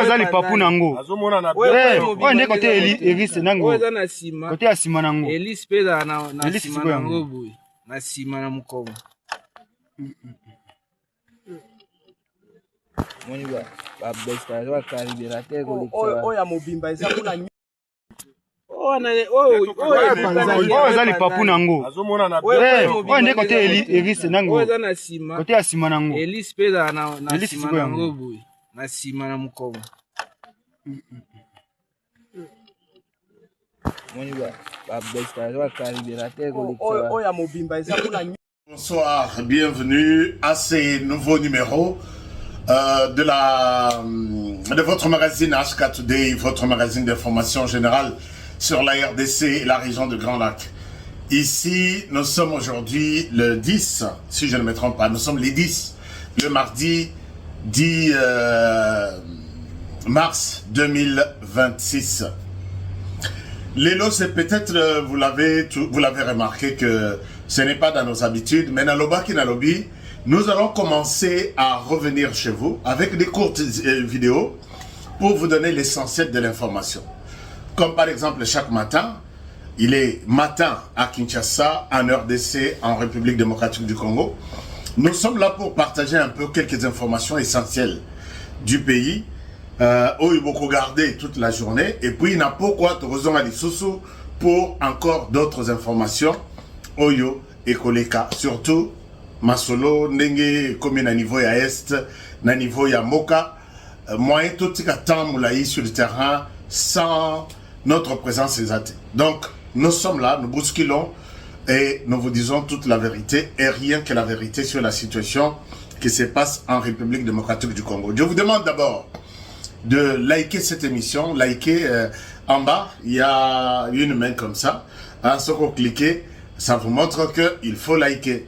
Ozali papu nango. Oye kote Elise nango. Kote ya sima nango. Elise peda na sima nango boy. Na sima na mukongo. Moni ba besta wa caribérateur ko likisa. Oya mobimba eza kuna Ozali papu nango. Oye kote Elise nango. Kote ya sima nango. Elise peda na sima nango boy. Na sima na mukongo. Moni ba besta wa caribérateur ko likisa. Oya mobimba eza kuna. Bonsoir, bienvenue à ces nouveaux numéros de votre magazine HK Today, votre magazine d'information générale sur la RDC et la région de Grand Lac. Ici, nous sommes aujourd'hui le 10, si je ne me trompe pas, nous sommes les 10, le mardi 10 mars 2026. L'élo, c'est peut-être, vous l'avez remarqué que ce n'est pas dans nos habitudes, mais dans l'Obaki Nalobi, nous allons commencer à revenir chez vous avec des courtes vidéos pour vous donner l'essentiel de l'information. Comme par exemple chaque matin, il est matin à Kinshasa, en RDC, en République démocratique du Congo. Nous sommes là pour partager un peu quelques informations essentielles du pays, où il faut garder toute la journée. Et puis, il n'a pas quoi de raison à l'issoussou pour encore d'autres informations. Oyo et Koleka, surtout Masolo, Nenge, comme à niveau ya Est, na niveau ya Moka, moyen tout ce temps moulaï sur le terrain sans notre présence exacte. Donc, nous sommes là, nous bousculons et nous vous disons toute la vérité et rien que la vérité sur la situation qui se passe en République démocratique du Congo. Je vous demande d'abord de liker cette émission, liker en bas, il y a une main comme ça, hein, ce que vous cliquez, ça vous montre qu'il faut liker.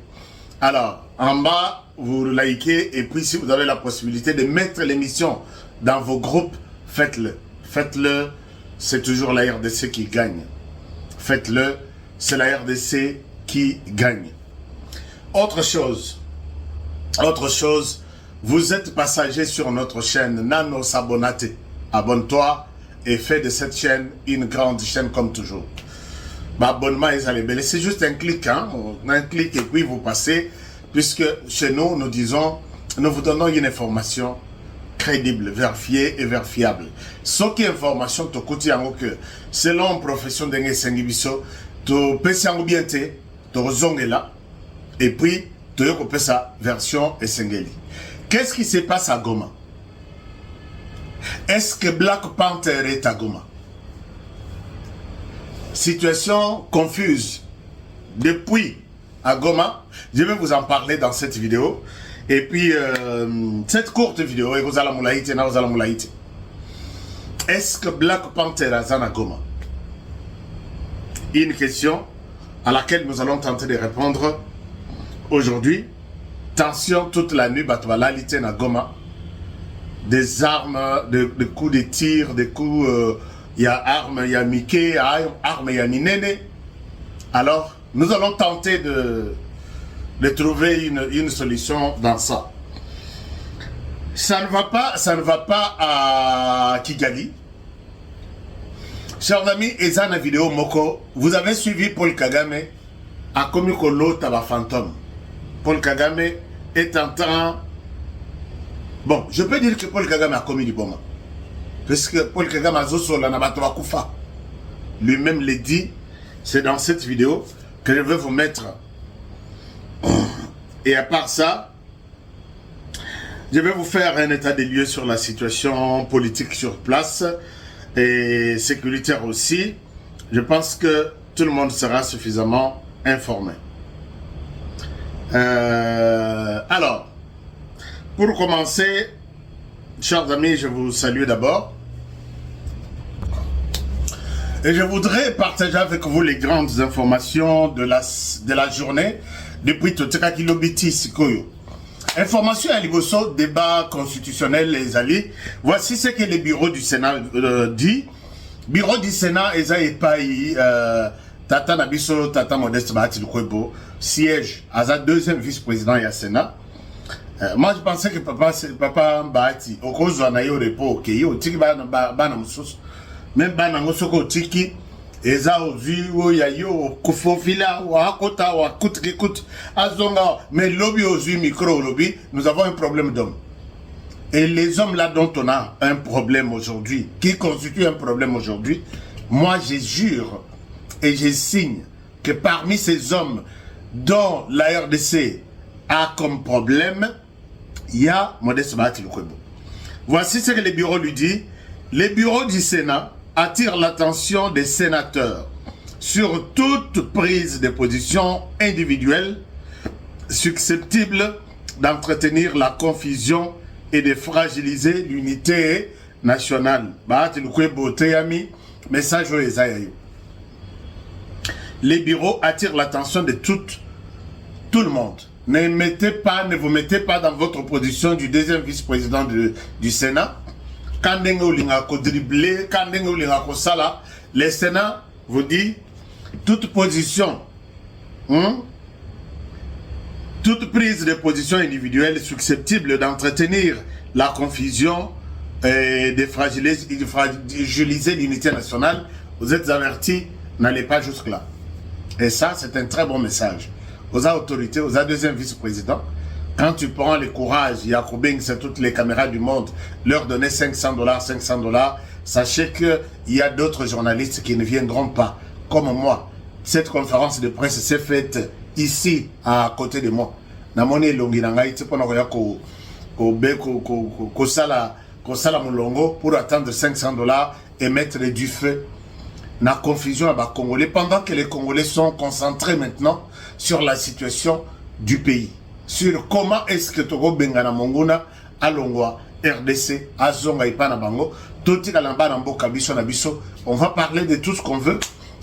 Alors, en bas, vous likez et puis si vous avez la possibilité de mettre l'émission dans vos groupes, faites-le. Faites-le, c'est toujours la RDC qui gagne. Faites-le, c'est la RDC qui gagne. Autre chose, vous êtes passager sur notre chaîne Nano Sabonate. Abonne-toi et fais de cette chaîne une grande chaîne comme toujours. Abonnement c'est juste un clic, hein? Un clic et puis vous passez, puisque chez nous, nous vous donnons une information crédible, vérifiée et vérifiable. Ce qui est information, tu coûtes que selon profession de Sengibiso, tu peux bien tu là, et puis tu peux sa version Essengeli. Qu'est-ce qui se passe à Goma? Est-ce que Black Panther est à Goma? Situation confuse depuis à Goma. Je vais vous en parler dans cette vidéo. Et puis, cette courte vidéo, est-ce que Black Panther est à Goma? Une question à laquelle nous allons tenter de répondre aujourd'hui. Tension toute la nuit, Batwalalité à Goma. Des armes, des coups de tir, des coups... il y a armes, il y a Mickey, il y a armes, il y a Ninene. Alors, nous allons tenter de trouver une solution dans ça. Ça ne va pas à Kigali. Chers amis, et dans la vidéo Moko, vous avez suivi Paul Kagame à Komikolo Taba Fantôme. Paul Kagame est en train... Bon, je peux dire que Paul Kagame a commis du bon. Parce que Paul Kagame a zosola na bato bakufa. Lui-même le dit, c'est dans cette vidéo que je vais vous mettre. Et à part ça, je vais vous faire un état des lieux sur la situation politique sur place et sécuritaire aussi. Je pense que tout le monde sera suffisamment informé. Alors, pour commencer, chers amis, je vous salue d'abord. Et je voudrais partager avec vous les grandes informations de la journée depuis Toteka Kilobiti Sikoyo. Information à Liboso, débat constitutionnel les alliés. Voici ce que le bureau du Sénat dit. Bureau du Sénat, Eza Epai, Tata Nabiso, Tata Modeste Bahati Lukwebo, siège à sa deuxième vice-président et à Sénat. Moi, je pensais que papa Mbati, au cause on a eu au repos, que yo tiki bana mususu, même bana ngosoko tiki, eza ozu o ya yo kufofila wa akota wa kut azonga, mais lobby ozu micro lobby, nous avons un problème d'hommes. Et les hommes là dont on a un problème aujourd'hui, qui constitue un problème aujourd'hui, moi je jure et je signe que parmi ces hommes dont la RDC a comme problème, il y a Modeste Bahati Lukwebo. Voici ce que le bureau lui dit. Le bureau du Sénat attire l'attention des sénateurs sur toute prise de position individuelle susceptible d'entretenir la confusion et de fragiliser l'unité nationale. Bahati Lukwebo Teyami, message au Esaïe. Les bureaux attirent l'attention de tout le monde. Ne vous mettez pas dans votre position du deuxième vice-président du Sénat. Quand le Sénat vous dit toute position, toute prise de position individuelle susceptible d'entretenir la confusion et de fragiliser l'unité nationale, vous êtes avertis, n'allez pas jusque-là. Et ça, c'est un très bon message. Aux autorités, aux deuxième vice-présidents, quand tu prends le courage, Yacoubing, c'est toutes les caméras du monde, leur donner $500, sachez qu'il y a d'autres journalistes qui ne viendront pas, comme moi. Cette conférence de presse s'est faite ici, à côté de moi. Namoni Longinangaï, pour attendre $500 et mettre du feu. La confusion à Congolais, pendant que les Congolais sont concentrés maintenant sur la situation du pays, sur comment est-ce que Togo Bengana Monguna, Alongwa, RDC, Azonga Ipana Bango, Toti Kalamba Nambo Kabiso Nabiso, on va parler de tout ce qu'on veut,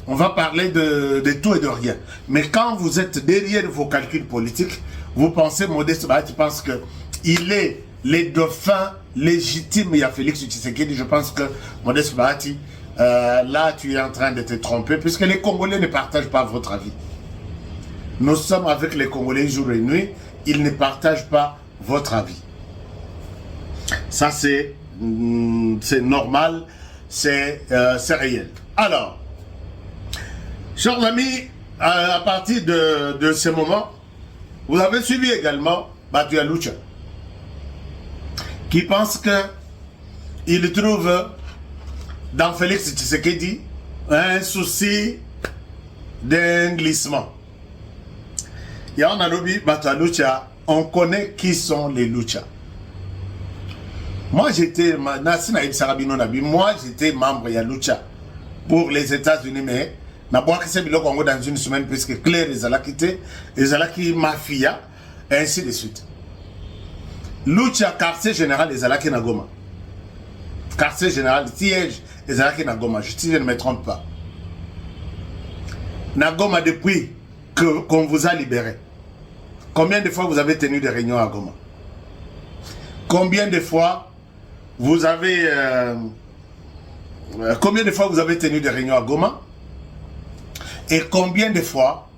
on va parler de tout et de rien. Mais quand vous êtes derrière vos calculs politiques, vous pensez, Modeste Bahati pense qu'il est les dauphins légitimes, il y a Félix Tshisekedi, je pense que Modeste Bahati, là, tu es en train de te tromper, puisque les Congolais ne partagent pas votre avis. Nous sommes avec les Congolais jour et nuit, ils ne partagent pas votre avis. Ça, c'est normal, c'est réel. Alors, chers amis, à partir de ce moment, vous avez suivi également Batuya Lucha, qui pense qu'il trouve dans Félix Tshisekedi un souci d'un glissement. Il y a un lobby Batuya Lucha, on connaît qui sont les Lucha. Moi j'étais membre de Lucha pour les États-Unis, mais dans une semaine puisque Claire Ezalaki mafia et ainsi de suite. Lucha quartier général Ezalaki Nagoma. Quartier général siège Ezalaki Nagoma, si je ne me trompe pas. Nagoma depuis qu'on vous a libéré. Combien de fois vous avez tenu des réunions à Goma? Combien de fois vous avez tenu des réunions à Goma? Et combien de fois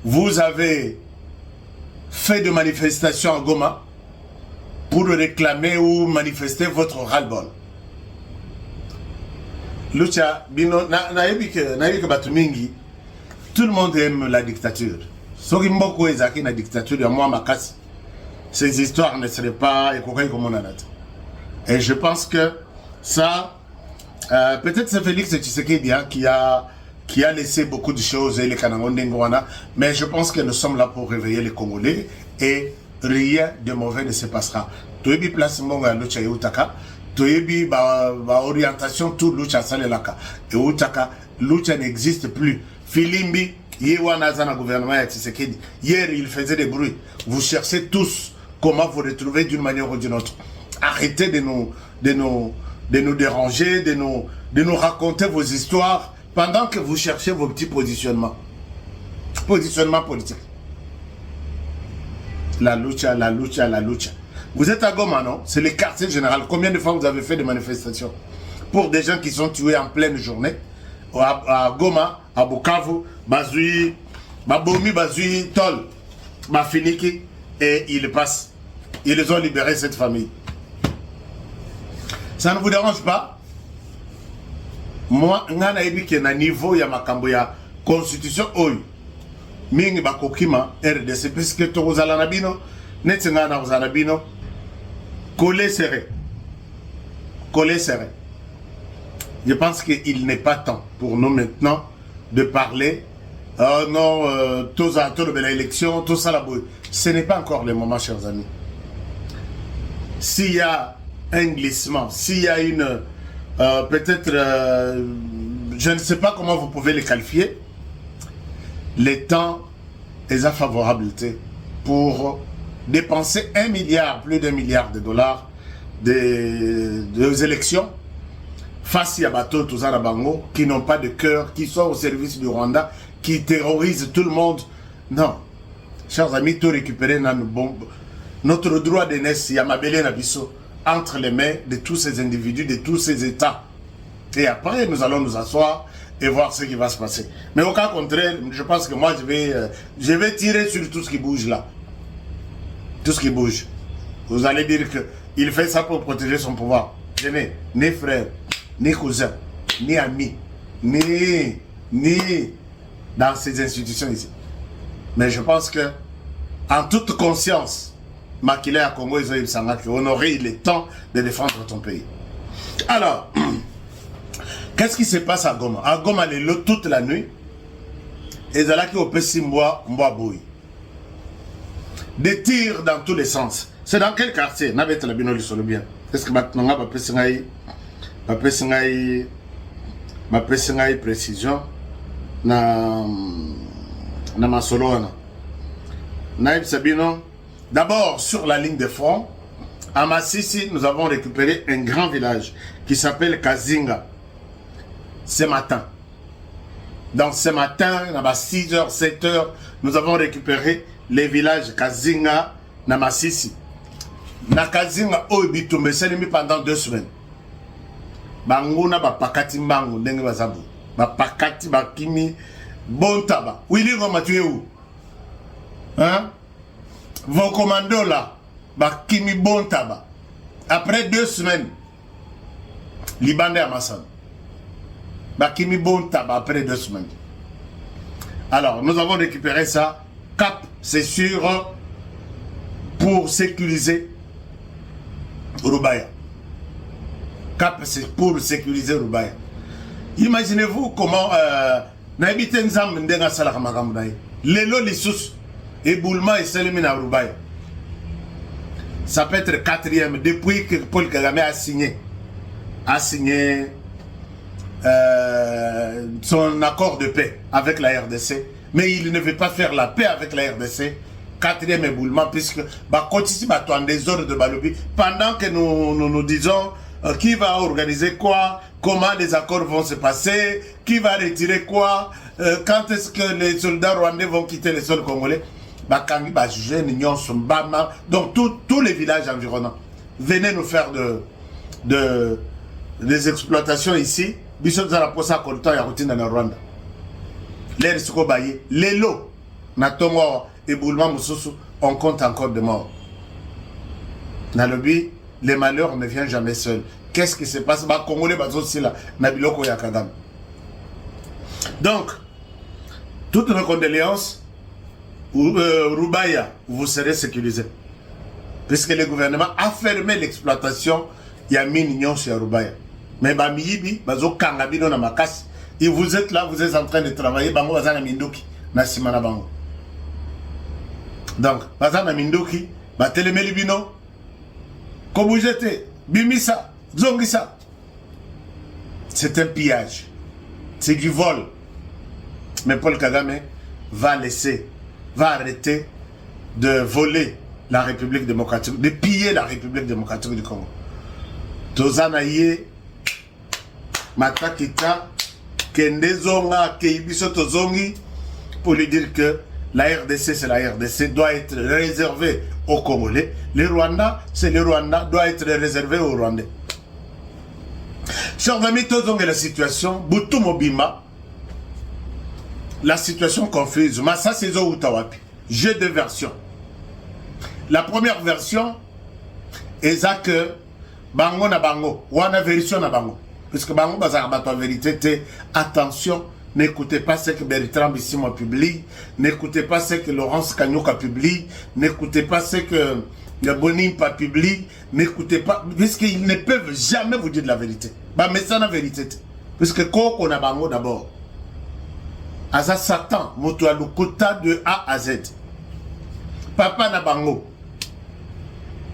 vous avez fait de manifestations à Goma pour réclamer ou manifester votre ras-le-bol? Lucha, tout le monde aime la dictature. La dictature, ces histoires ne seraient pas et je pense que ça, peut-être c'est Félix Tshisekedi qui a laissé beaucoup de choses, les Kanangondengwana, mais je pense que nous sommes là pour réveiller les Congolais et rien de mauvais ne se passera. Toyebi place Mbonga Lucha Utaka, Toyebi orientation tout Lucha Salelaka. Et Utaka, Lucha n'existe plus. Filimbi, Yewana Zana gouvernement et Tshisekedi. Hier, il faisait des bruits. Vous cherchez tous comment vous retrouver d'une manière ou d'une autre. Arrêtez de nous déranger, de nous raconter vos histoires pendant que vous cherchez vos petits positionnements. Positionnement politique. La lucha. Vous êtes à Goma, non? C'est le quartier général. Combien de fois vous avez fait des manifestations pour des gens qui sont tués en pleine journée? À Goma, à Bukavu, Bazui, Babomi, Bazui, Tol, Bafiniki, et il passe. Ils ont libéré cette famille. Ça ne vous dérange pas? Moi, ngana ebi ke na niveau ya makambo ya constitution oyo. Mingi bakokima RDC puisque tozala na bino, neti ngana kozala bino. Collé serré. Collé serré. Je pense qu'il n'est pas temps pour nous maintenant de parler. Non, tout de l'élection, tout ça là-bas. Ce n'est pas encore le moment, chers amis. S'il y a un glissement, s'il y a une... peut-être... je ne sais pas comment vous pouvez les qualifier. Les temps est favorable pour dépenser 1 milliard, plus d'1 milliard de dollars des élections face à bateau, tous à la Bango, qui n'ont pas de cœur, qui sont au service du Rwanda, qui terrorisent tout le monde. Non. Chers amis, tout récupérer notre droit d'aînesse, Yamabele Nabiso, entre les mains de tous ces individus, de tous ces États. Et après, nous allons nous asseoir et voir ce qui va se passer. Mais au cas contraire, je pense que moi, je vais tirer sur tout ce qui bouge là. Tout ce qui bouge. Vous allez dire qu'il fait ça pour protéger son pouvoir. Je n'ai ni frère, ni cousin, ni ami, ni dans ces institutions ici. Mais je pense que, en toute conscience, Makile à Congo, on aurait le temps de défendre ton pays. Alors, qu'est-ce qui se passe à Goma? À Goma, toute la nuit, et là qui au Pessi Mboaboui. Des tirs dans tous les sens. C'est dans quel quartier? N'avait la binoli sur le bien. Est-ce que maintenant, ma précision na Masolona. Naïb Sabino, d'abord sur la ligne de front, à Massissi, nous avons récupéré un grand village qui s'appelle Kazinga. Ce matin. Donc ce matin, à 6h, 7h, nous avons récupéré les villages Kazinga, na Massissi. Na Kazinga, Oibitumbe, c'est pendant 2 semaines. Banguna bapakati mbangu ndenge bazabu. Bapakati bakimi bon tabac. Willy Goma tu es où? Hein? Vos commandos là, bakimi bon tabac. Après 2 semaines, Libanais à Massan. Bakimi bon tabac après 2 semaines. Alors, nous avons récupéré ça. Cap, c'est sûr, pour sécuriser Rubaya. Cap, c'est pour sécuriser Rubaya. Imaginez-vous comment Lelo Lissous et Boulma et Selimina Rubaya. Ça peut être 4e depuis que Paul Kagame a signé son accord de paix avec la RDC. Mais il ne veut pas faire la paix avec la RDC. 4e éboulement, puisque en désordre de Balobi, pendant que nous disons qui va organiser quoi, comment les accords vont se passer, qui va retirer quoi, quand est-ce que les soldats rwandais vont quitter les sols congolais. Donc tous les villages environnants, venez nous faire des exploitations ici. Bisous à la posa coltan et routine dans le Rwanda. L'air se cobaye, les lots, Natongo et Boulma Moussousou, on compte encore de morts. Nalobi, les malheurs ne viennent jamais seuls. Qu'est-ce qui se passe? Bah, Congolais, bah, aussi là, Nabiloko Yakadam. Donc, toutes nos condoléances, Rubaya, vous serez sécurisés. Puisque le gouvernement a fermé l'exploitation, il y a mis l'union sur Rubaya. Mais Bamiyibi, Bazo Kangabino na Makas, et vous êtes là, vous êtes en train de travailler, Bango Bazana Mindoki, Nasimana Bango. Donc, Bazana Mindoki, Batelemeli comme vous êtes, Bimisa, Zongisa. C'est un pillage. C'est du vol. Mais Paul Kagame va arrêter de voler la République démocratique, de piller la République démocratique du Congo. Tozanaye, Matakita, Kendezonga, Keibiso Tozongi, pour lui dire que la RDC, c'est la RDC, doit être réservée aux Congolais. Le Rwanda, c'est le Rwanda, doit être réservé aux Rwandais. Chers amis, Tozonga la situation, Boutou Mobima, la situation confuse. Massa Sezo Utawapi. J'ai 2 versions. La première version, eza que bango na bango wana version na bango parce que bango bazaka bato en vérité attention. N'écoutez pas ce que Bertrand Bissimo publie, n'écoutez pas ce que Laurence Kanyuka publie, n'écoutez pas ce que Bonimpa publie, n'écoutez pas, puisqu'ils ne peuvent jamais vous dire de la vérité. Bah, mais ça, la vérité. Puisque quand on a bango d'abord, Aza Satan, Moto Alukota de A à Z. Papa na bango.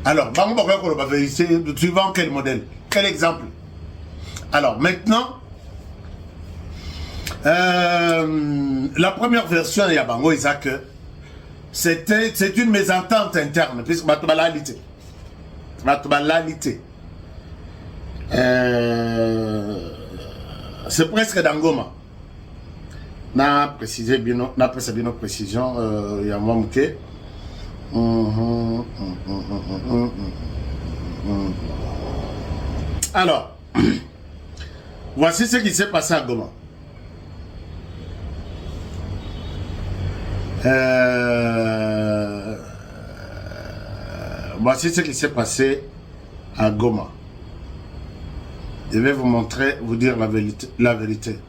Alors, bango, bango, la vérité, suivant quel modèle? Quel exemple? Alors, maintenant, la première version de Yabango Isaac, c'est une mésentente interne, puisque Matubalalité. C'est presque d'Angoma. Na précisé bien, na précisé bien précision, il y a moi mouké. Alors, voici ce qui s'est passé à Goma. Voici ce qui s'est passé à Goma. Je vais vous montrer, vous dire la vérité.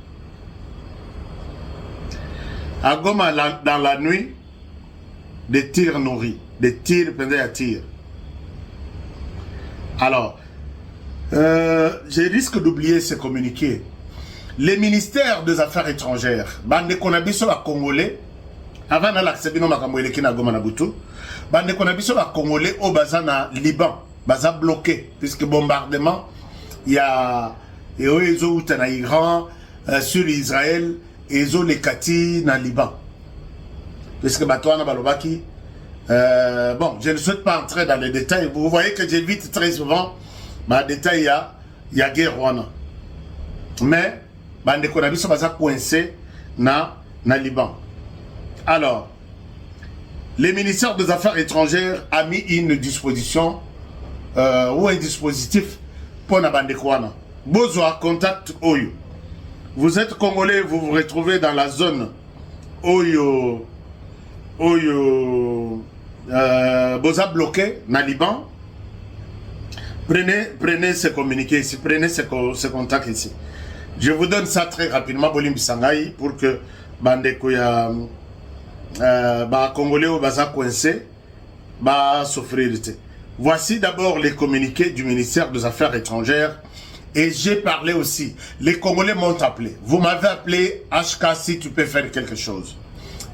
À Goma, dans la nuit, des tirs nourris, des tirs pendant à tir. Alors, je risque d'oublier ce communiqué. Les ministères des Affaires étrangères, bande konabiso à Congolais, avant l'accès à Goma Nabutu, bande konabiso à Congolais au Bazana Liban, Baza bloqué, puisque bombardement, il y a ils ont en Iran, sur Israël, et ils ont les Kati dans Liban. Puisque Batouana Balobaki, bon, je ne souhaite pas entrer dans les détails, vous voyez que j'évite très souvent, mais détail, il y a guerre Rwanda. Mais, bande konabiso Baza coincé dans Liban. Alors, le ministère des Affaires étrangères a mis une disposition ou un dispositif pour la bande Kwana. Besoin contact Oyo. Vous êtes Congolais, vous vous retrouvez dans la zone Oyo. Boza bloqué dans le Liban. Prenez ce communiqué ici, prenez ce contact ici. Je vous donne ça très rapidement, Bolim Bisangaï, pour que bande Koya. Congolais au Baza coincé, souffrir. Voici d'abord les communiqués du ministère des Affaires étrangères et j'ai parlé aussi. Les Congolais m'ont appelé. Vous m'avez appelé, HK, si tu peux faire quelque chose.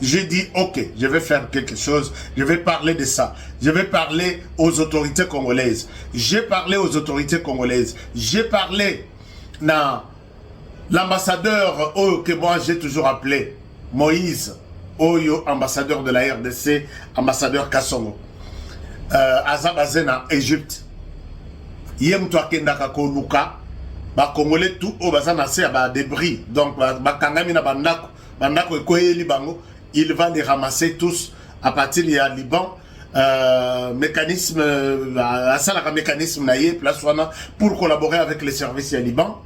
J'ai dit, ok, je vais faire quelque chose, je vais parler de ça. Je vais parler aux autorités congolaises. J'ai parlé aux autorités congolaises. J'ai parlé à l'ambassadeur que moi j'ai toujours appelé, Moïse. Oyo, ambassadeur de la RDC, ambassadeur Kassongo. Azabazena, Égypte. Yem toi kendaka ko luka, ba Congolais tout au bazana se ba débris. Donc ba kangami na bandako ekoyeli bango, il va les ramasser tous à partir du Liban. Mécanisme asalaka mécanisme naie place wana pour collaborer avec les services à Liban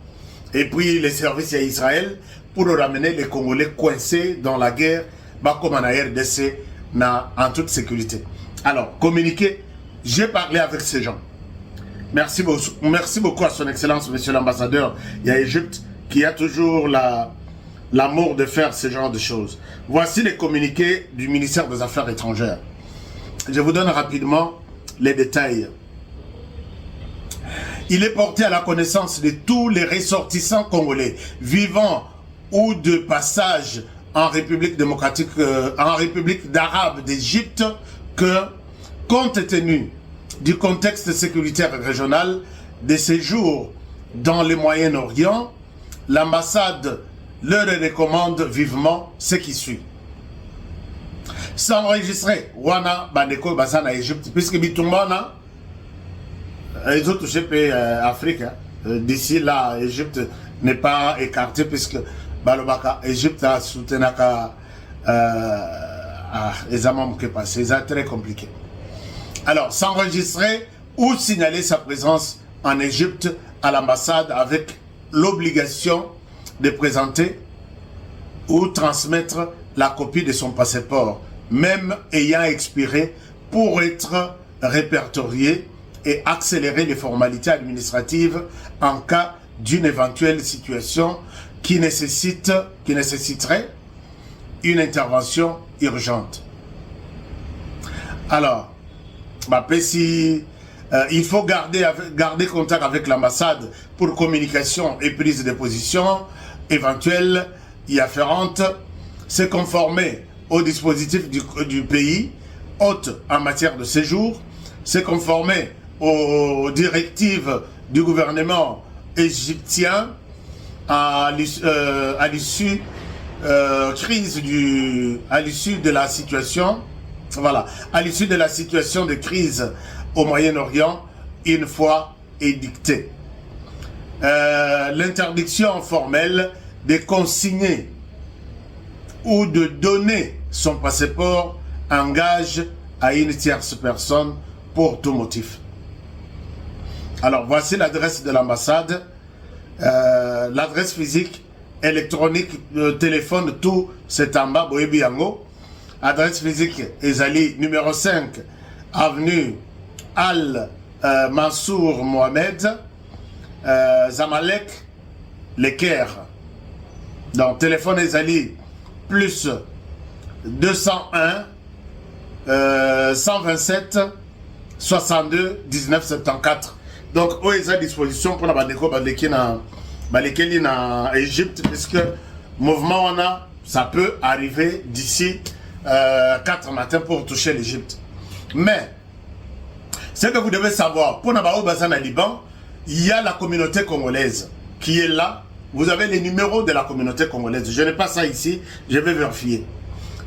et puis les services à Israël pour ramener les Congolais coincés dans la guerre. Comme en RDC, en toute sécurité. Alors, communiquer, j'ai parlé avec ces gens. Merci beaucoup à son excellence, monsieur l'ambassadeur. Il y a Égypte qui a toujours l'amour de faire ce genre de choses. Voici les communiqués du ministère des Affaires étrangères. Je vous donne rapidement les détails. Il est porté à la connaissance de tous les ressortissants congolais vivant ou de passage en République démocratique, en République d'Arabe d'Égypte, que, compte tenu du contexte sécuritaire régional, de séjour dans le Moyen-Orient, l'ambassade leur recommande vivement ce qui suit. S'enregistrer, Wana, Bandeko, Basana, Égypte, puisque Bitumbana, ils ont touché l'Afrique. D'ici là, Égypte n'est pas écartée, puisque Balobaka, Égypte a soutenu les amants qui passent. C'est très compliqué. Alors, s'enregistrer ou signaler sa présence en Égypte à l'ambassade avec l'obligation de présenter ou transmettre la copie de son passeport, même ayant expiré, pour être répertorié et accélérer les formalités administratives en cas d'une éventuelle situation qui nécessiterait une intervention urgente. Alors, il faut garder contact avec l'ambassade pour communication et prise de position éventuelles y afférentes, se conformer au dispositif du pays hôte en matière de séjour, se conformer aux directives du gouvernement égyptien à l'issue de la situation, voilà, à l'issue de la situation de crise au Moyen-Orient, une fois édictée. L'interdiction formelle de consigner ou de donner son passeport engage à une tierce personne pour tout motif. Alors voici l'adresse de l'ambassade, l'adresse physique, électronique, téléphone, tout c'est en bas, Boyebi Yango. Adresse physique, Ezali, numéro 5, avenue Al-Mansour Mohamed, Zamalek, Le Caire. Donc téléphone Ezali, plus 201 127 62 19 74. Donc, où est à disposition pour la Badeko Badekeli en Égypte, puisque mouvement on a, ça peut arriver d'ici 4 matins pour toucher l'Égypte. Mais, ce que vous devez savoir, pour Nabao Bazan à Liban, il y a la communauté congolaise qui est là. Vous avez les numéros de la communauté congolaise. Je n'ai pas ça ici, je vais vérifier.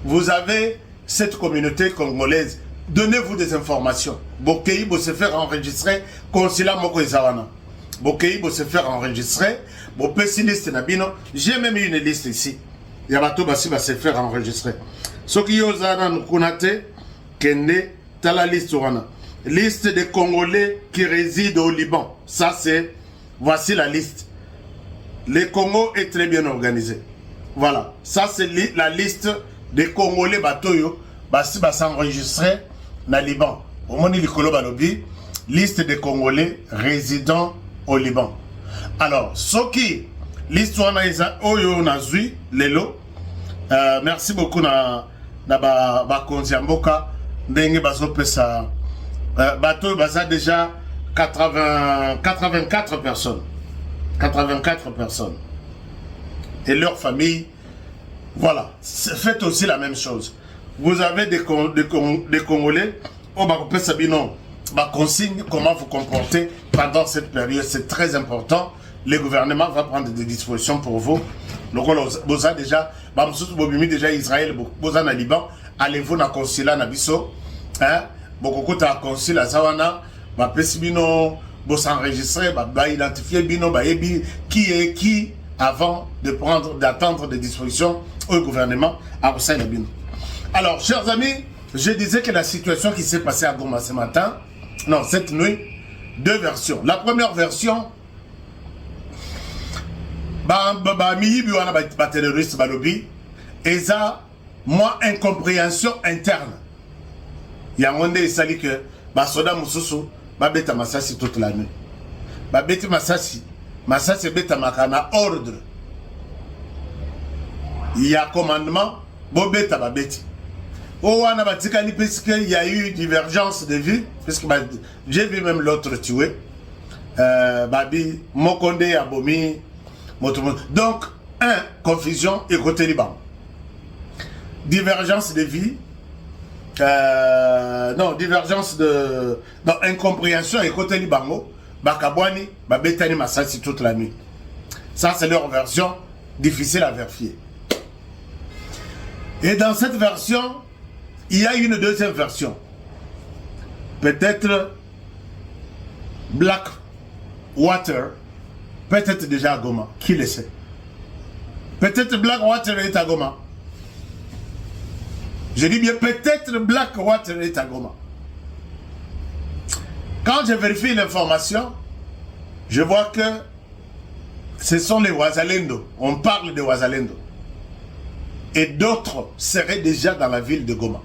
Vous avez cette communauté congolaise. Donnez-vous des informations. Bokei se faire enregistrer, consulat Moko Ezawana. Bokei se faire enregistrer. Bopesi liste Nabino. J'ai même une liste ici. Yabato Bassi va se faire enregistrer. Ce qui Yozana Nukunate, Kende, t'as la liste Wana. Liste des Congolais qui résident au Liban. Ça c'est, voici la liste. Le Congo est très bien organisé. Voilà. Ça c'est la liste des Congolais Batoyo. Bassi va s'enregistrer dans le Liban. Au moment où Balobi, liste des Congolais résidant au Liban. Alors, ce qui, l'histoire na Oyo Nazui, Lelo, merci beaucoup na Konziamboka, Ndenge Bazo Pesa, Bato Baza déjà 84 personnes. 84 personnes. Et leur famille, voilà. Faites aussi la même chose. Vous avez des Congolais, on va couper Sabino, consigne comment vous comporter pendant cette période. C'est très important. Le gouvernement va prendre des dispositions pour vous. Donc, vous avez déjà, déjà Israël, vous avez Liban, allez-vous dans le consulat Nabiso, beaucoup de consulat Zawana, Pesibino, vous s'enregistrer, identifier Bino, qui est qui avant d'attendre des dispositions au gouvernement à Hussein Bino. Alors, chers amis, je disais que la situation qui s'est passée à Goma ce matin, non, cette nuit, 2 versions. La première version, terroriste balobi, et ça, moi, incompréhension interne. Il y a un monde qui s'est dit que, soda Moussoussou, beta Massassi toute la nuit. Beta Massassi beta Makana ordre. Il y a commandement, beta babeti. Il y a eu divergence de vues, puisque j'ai vu même l'autre tué. Babi, Mokonde, Abomi, donc, confusion et côté Liban. Divergence de vie, divergence de incompréhension et côté Libango, Bakabwani, Babetani Massassi toute la nuit. Ça, c'est leur version difficile à vérifier. Et dans cette version, il y a une deuxième version. Peut-être Blackwater, peut-être déjà à Goma. Qui le sait? Peut-être Blackwater est à Goma. Je dis bien peut-être Blackwater est à Goma. Quand je vérifie l'information, je vois que ce sont les Ouazalendo. On parle de Ouazalendo. Et d'autres seraient déjà dans la ville de Goma.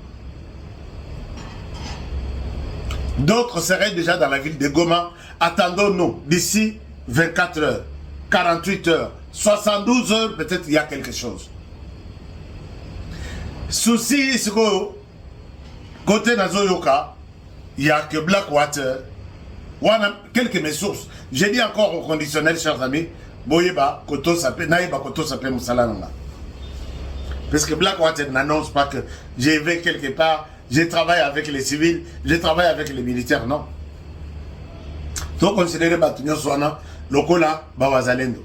D'autres seraient déjà dans la ville de Goma. Attendons-nous d'ici 24 heures, 48 heures, 72 heures, peut-être il y a quelque chose. Souci, c'est que côté Nazoyoka, il n'y a que Blackwater. On a quelques mes sources. J'ai dit encore au conditionnel, chers amis, Boyeba, Koto Sapé, Naïba Koto Sapé Moussalananga. Parce que Blackwater n'annonce pas que j'ai vais quelque part, je travaille avec les civils, je travaille avec les militaires, non. Donc considérez Batunyo Swana, Lokola, Bawazalendo.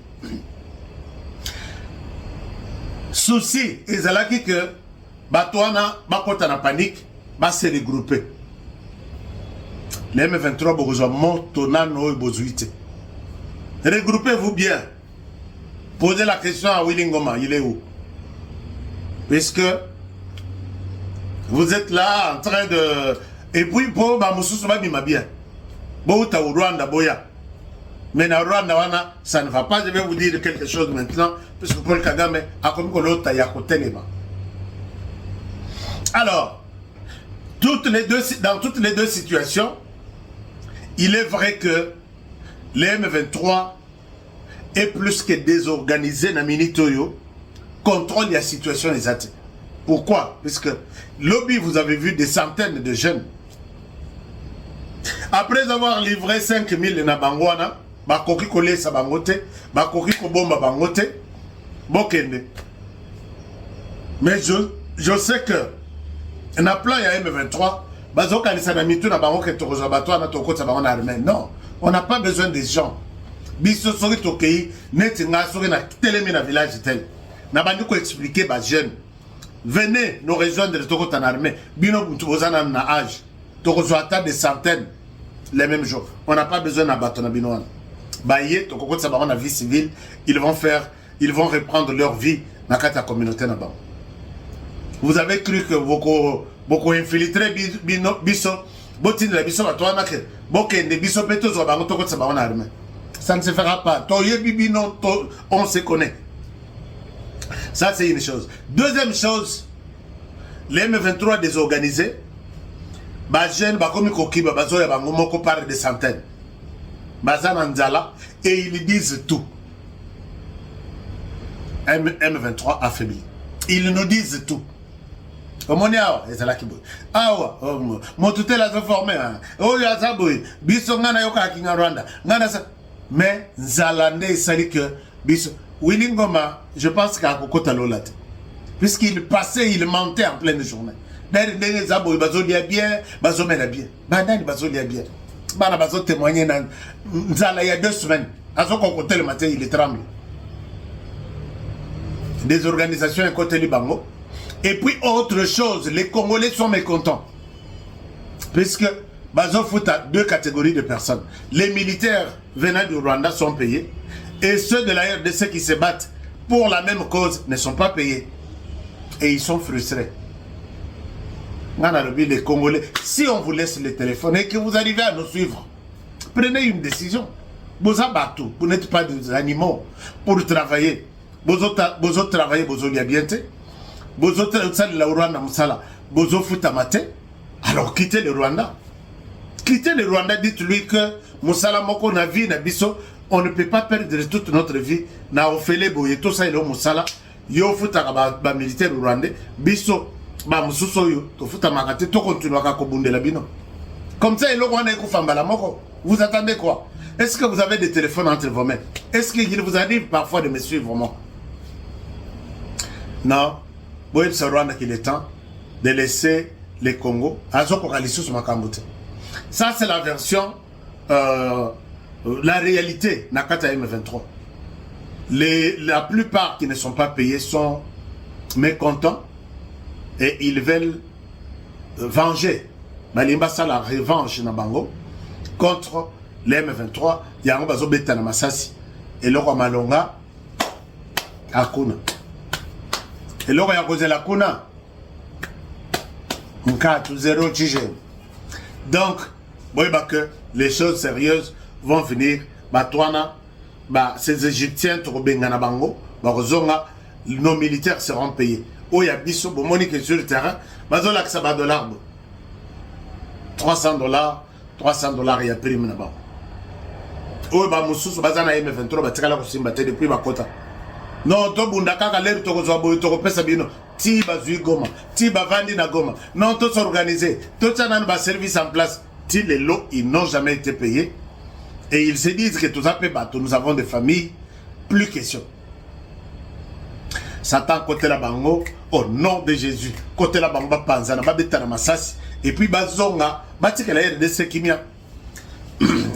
Souci, ils ont dit que Batouana, Bakota na panique, va se regrouper. Les M23 Bogozo Montona Noé Bozuite. Regroupez-vous bien. Posez la question à Willy Ngoma, il est où? Puisque vous êtes là en train de... Et puis, pour Bamoussou, ça va bien. Bouta au Rwanda, Boya. Mais dans Rwanda, ça ne va pas. Je vais vous dire quelque chose maintenant. Puisque Paul Kagame a comme l'autre à côté. Alors, dans toutes les deux situations, il est vrai que les M23 est plus que désorganisé dans Minitoyo, contrôle la situation exacte. Pourquoi? Parce que lobby, vous avez vu des centaines de jeunes. Après avoir livré 5000 na Bangwana, Bakoki Kole sa Bangote, Bakoki Kobomba Bangote, Bokende. Mais je sais que na plan ya M23, Bazoka Lissanamitu na Bangoke Torozabato na Toko Sabaron armée. Non, on n'a pas besoin des gens. Biso sori tokei, netinga sori na telemi na village tel. Na bandi ko expliquer ba jeunes. Venez nous rejoindre le Toko en armée. Bino Bouzana na âge. Toko Zoata des centaines les mêmes jours. On n'a pas besoin d'un bâton à Binoan. Baye, Toko Sabaron na vie civile, ils vont reprendre leur vie dans la communauté là-bas. Vous avez cru que beaucoup infiltré biso, botin la biso batouana que bokende biso peto zo bango Toko Sabaron armée. Ça ne se fera pas. Toye bibino, on se connaît. Ça, c'est une chose. Deuxième chose, les M23 désorganisés, Bajen, Bakomi Koki, Bazoya, Bangomoko parle des centaines. Bazan Anzala, et ils disent tout. M23 affaibli. Ils nous disent tout. Comment est-ce que c'est là qui bouge? Ah, mon tutel a formé. Oh, il y a ça, boy. Bissongana Yoka Kinga Rwanda. Mais Zalande, ça dit que Willy Ngoma, je pense qu'à Kokota Lolat. Puisqu'il passait, il mentait en pleine journée. D'ailleurs, les Zabo, ils bazolia bien, bazomena bien. Banani bazolia bien. Bana bazo témoigner dans Zala il y a 2 semaines. À son côté le matin, il tremble. Des organisations à côté du Bango. Et puis, autre chose, les Congolais sont mécontents. Puisque Bazo fout à 2 catégories de personnes. Les militaires venant du Rwanda sont payés. Et ceux de la RDC qui se battent pour la même cause ne sont pas payés. Et ils sont frustrés. Les Congolais, si on vous laisse le téléphone et que vous arrivez à nous suivre, prenez une décision. Vous n'êtes pas des animaux pour travailler. Vous travaillez, vous liabiente. Vous le Rwanda, vous foutamate. Alors quittez le Rwanda. Quittez le Rwanda, dites-lui que Moussala Moko na vie na biso, on ne peut pas perdre toute notre vie. Na ofele boye tout ça il est Moussala. Yo futa ba militaire rwandais, biso ba mususo yo, to futa makate to continuer à kobundela bino. Comme ça il est rwandais ko fambala moko. Vous attendez quoi? Est-ce que vous avez des téléphones entre vos mains? Est-ce qu'il vous arrive parfois de me suivre moi? Non. Boye ce Rwanda qu'il est temps de laisser les Congo azoko kalisu sur makambote. Ça c'est la version la réalité Nakata M23. La plupart qui ne sont pas payés sont mécontents et ils veulent venger. Malimba ça la revanche na bango contre les M23. Yango bazo beta na masasi et loko malonga akuna. Et loko ya koze la kuna nkatu 0 chige. Donc boyba que les choses sérieuses vont venir. Batouana, ces Égyptiens, Torobengana Bango, nos militaires seront payés. Oh, il y a Bissot, Monique sur le terrain, $300, $300 ya prime na ba oyo ba mususu bazana M23 batikala kosimba te depuis bakota non to bunda kaka lero to kozwa boyo to kopesa bino ti bazui Goma ti bavandi na Goma non to s'organiser to tana ba service en place ti les lots ils n'ont jamais été payés et ils se disent que tout ça peut battre nous avons des familles plus question Satan côté la bango au nom de Jésus côté la bango panza na babeta na masasi et puis bazonga batika la RDC kimia.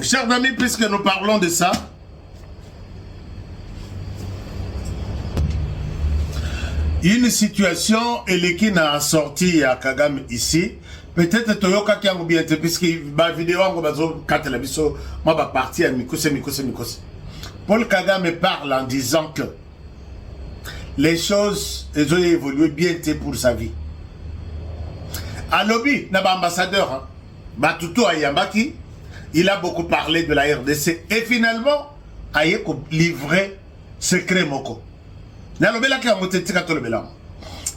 Chers amis, puisque nous parlons de ça, une situation qui n'a sorti à Kagame ici, peut-être Toyoka qui a bien été, puisque ma vidéo en bazo katelabiso, moi ba parti à Mikose. Paul Kagame parle en disant que les choses elles ont évolué bien pour sa vie. À lobby, n'a ambassadeur, hein, Batuto Ayambaki. Il a beaucoup parlé de la RDC et finalement, il a livré secret moko. Na lobela ki amote tika to lobela.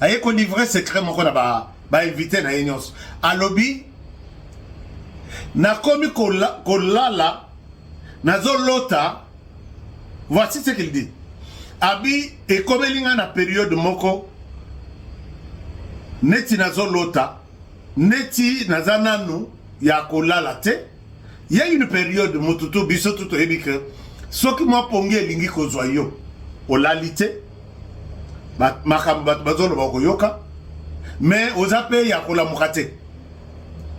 Aye ko livré secret moko na ba invité na yenyos. A lobby na komi ko lala na zo lota. Voici ce qu'il dit. Abi e komelinga na période moko neti na zo lota neti na zananu ya ko lala te. Il y a une période mututu biso tuto ebike soki mwa pongi elingi kozwa yo olalité makamba bazolo bakoyoka mais ozape ya kola mukate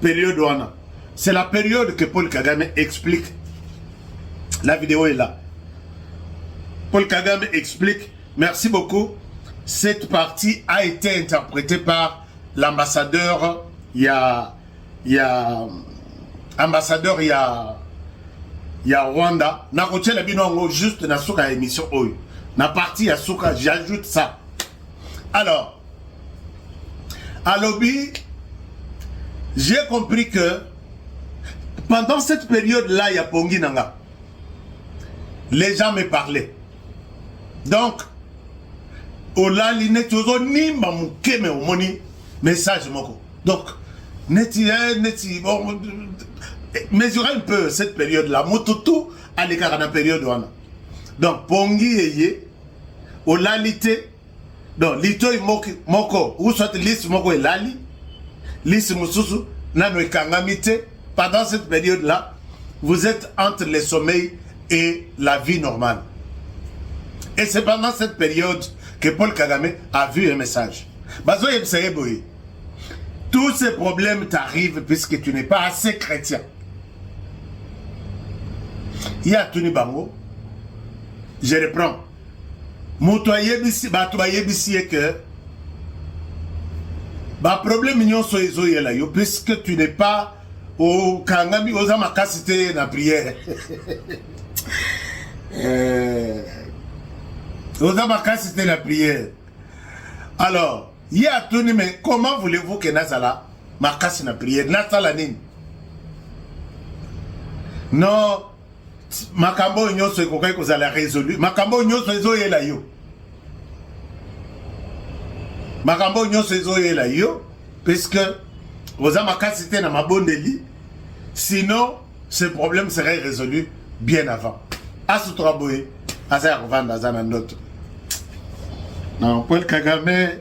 période wana c'est la période que Paul Kagame explique. La vidéo est là. Paul Kagame explique. Merci beaucoup. Cette partie a été interprétée par l'ambassadeur ambassadeur il y a Rwanda na kochela binongo juste na suka émission oyo na partie ya suka j'ajoute ça. Alors à lobby j'ai compris que pendant cette période là il y a Pongi Nanga les gens me parlaient donc ola liné tozo nimba mukeme omoni message moko donc neti bon mesurez un peu cette période-là. Mototo à l'écart de la période. Donc, Pongi eye, au lalité, donc, lito moko, ou soit liste moko et lali, liste mususu, nano e kangamite, pendant cette période-là, vous êtes entre le sommeil et la vie normale. Et c'est pendant cette période que Paul Kagame a vu un message. Bazo yebseye tous ces problèmes t'arrivent puisque tu n'es pas assez chrétien. Il y a Tuni Bango. Je reprends. Motoye bisi, batoye bisi que ba problème mignon soyezo yela yo puisque tu n'es pas au kangami oza makasite na prière. Oza makasite na prière. Alors, il y a Tuni, mais comment voulez-vous que Nazala makasi na prière? Nazala nini? Non. Makambo nyoso ekokai kozala résolu. Makambo nyoso ezoyela yo. Makambo nyoso ezoyela yo puisque oza makasite na mabondeli. Sinon, ce problème serait résolu bien avant. Asutraboye, asa ya kovanda za na ndoto. Non, Paul Kagame,